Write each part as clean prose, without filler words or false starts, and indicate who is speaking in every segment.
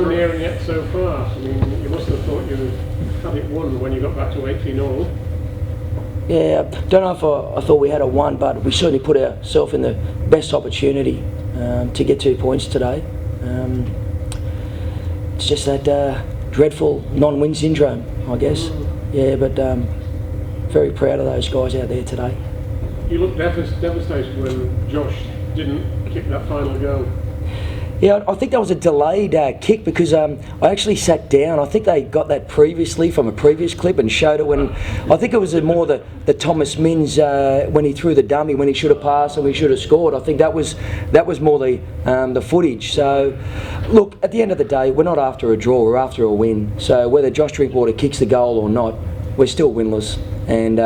Speaker 1: Nearing it so far. I mean, you must have thought you had it won when you got back to 18-all.
Speaker 2: Yeah, I don't know if I thought we had a won, but we certainly put ourselves in the best opportunity to get 2 points today. It's just that dreadful non-win syndrome, I guess. Yeah, but very proud of those guys out there today.
Speaker 1: You looked devastated when Josh didn't kick that final goal.
Speaker 2: Yeah, I think that was a delayed kick because I actually sat down. I think they got that previously from a previous clip and showed it when, I think it was more the Thomas Mins when he threw the dummy when he should have passed and we should have scored. I think that was more the footage. So, look, at the end of the day, we're not after a draw, we're after a win. So whether Josh Drinkwater kicks the goal or not, we're still winless. And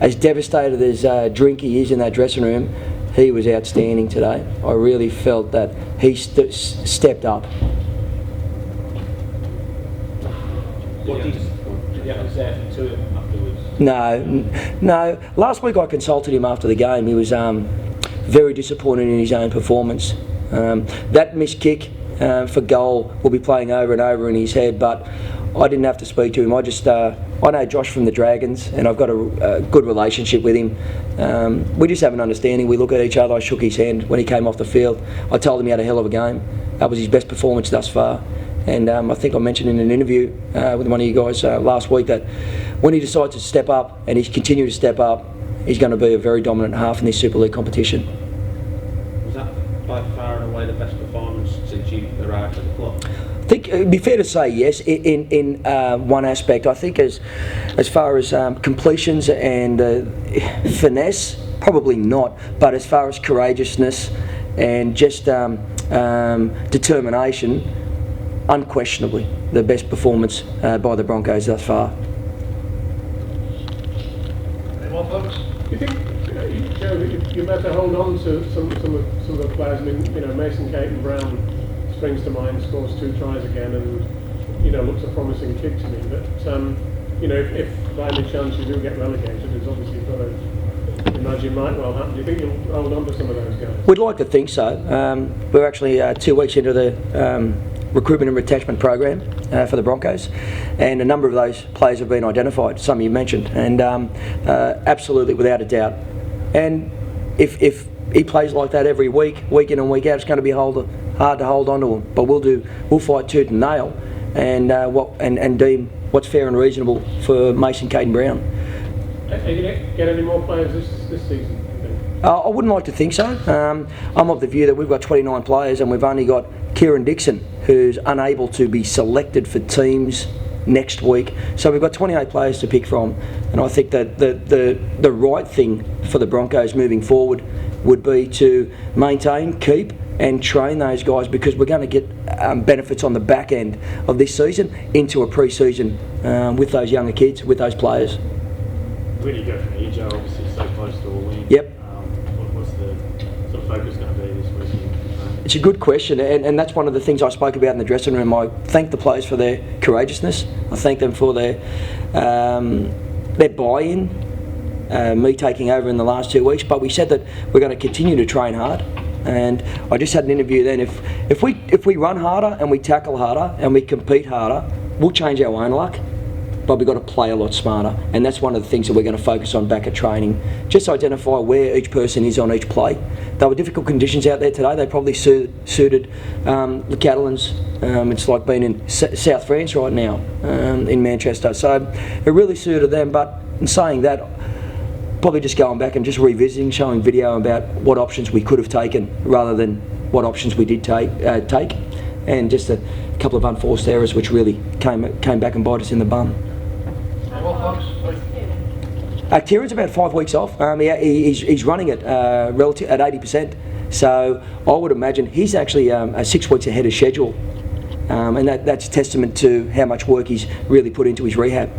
Speaker 2: as devastated as Drinky is in that dressing room, he was outstanding today. I really felt that he stepped up.
Speaker 3: What did you have to say to him afterwards?
Speaker 2: No. Last week I consulted him after the game. He was very disappointed in his own performance. That missed kick for goal will be playing over and over in his head, but I didn't have to speak to him. I know Josh from the Dragons, and I've got a good relationship with him. We just have an understanding. We look at each other. I shook his hand when he came off the field. I told him he had a hell of a game. That was his best performance thus far. And I think I mentioned in an interview with one of you guys last week that when he decides to step up, and he's continued to step up, he's going to be a very dominant half in this Super League competition.
Speaker 3: Was that by far and away the best performance since you arrived at the club?
Speaker 2: I think it'd be fair to say yes in one aspect. I think as far as completions and finesse, probably not, but as far as courageousness and just determination, unquestionably the best performance by the Broncos thus far.
Speaker 1: Any more folks? Do you think you better hold on to some of the players? I mean, Mason Caton Brown springs to mind, scores 2 tries again, and looks a promising kid to me. But if by any chance you do get relegated, it's obviously got to imagine might well happen. Do you think you'll hold on to some of those guys?
Speaker 2: We'd like to think so. We're actually 2 weeks into the recruitment and retention program for the Broncos, and a number of those players have been identified. Some you mentioned, and absolutely without a doubt. And if he plays like that every week in and week out, it's going to be hard to hold on to him. But we'll fight tooth and nail, and deem what's fair and reasonable for Mason Caton Brown.
Speaker 1: Are you going to get any more players this season?
Speaker 2: I wouldn't like to think so. I'm of the view that we've got 29 players and we've only got Kieran Dixon, who's unable to be selected for teams next week. So we've got 28 players to pick from, and I think that the right thing for the Broncos moving forward would be to maintain, keep and train those guys, because we're going to get benefits on the back end of this season into a pre-season with those younger kids, with those players.
Speaker 4: Where do you go from here, Joe? Obviously so close to a win.
Speaker 2: Yep.
Speaker 4: What's the sort of focus going to be this weekend?
Speaker 2: It's a good question, and that's one of the things I spoke about in the dressing room. I thank the players for their courageousness. I thank them for their buy-in, me taking over in the last 2 weeks. But we said that we're going to continue to train hard, and I just had an interview then. If we run harder and we tackle harder and we compete harder, we'll change our own luck. But we've got to play a lot smarter, and that's one of the things that we're going to focus on back at training. Just identify where each person is on each play. There were difficult conditions out there today. They probably suited the Catalans. It's like being in South France right now, in Manchester. So it really suited them. But in saying that, probably just going back and just revisiting, showing video about what options we could have taken rather than what options we did take, and just a couple of unforced errors which really came back and bite us in the bum. Kieran's about 5 weeks off. He's running it at 80%. So I would imagine he's actually 6 weeks ahead of schedule, and that's testament to how much work he's really put into his rehab.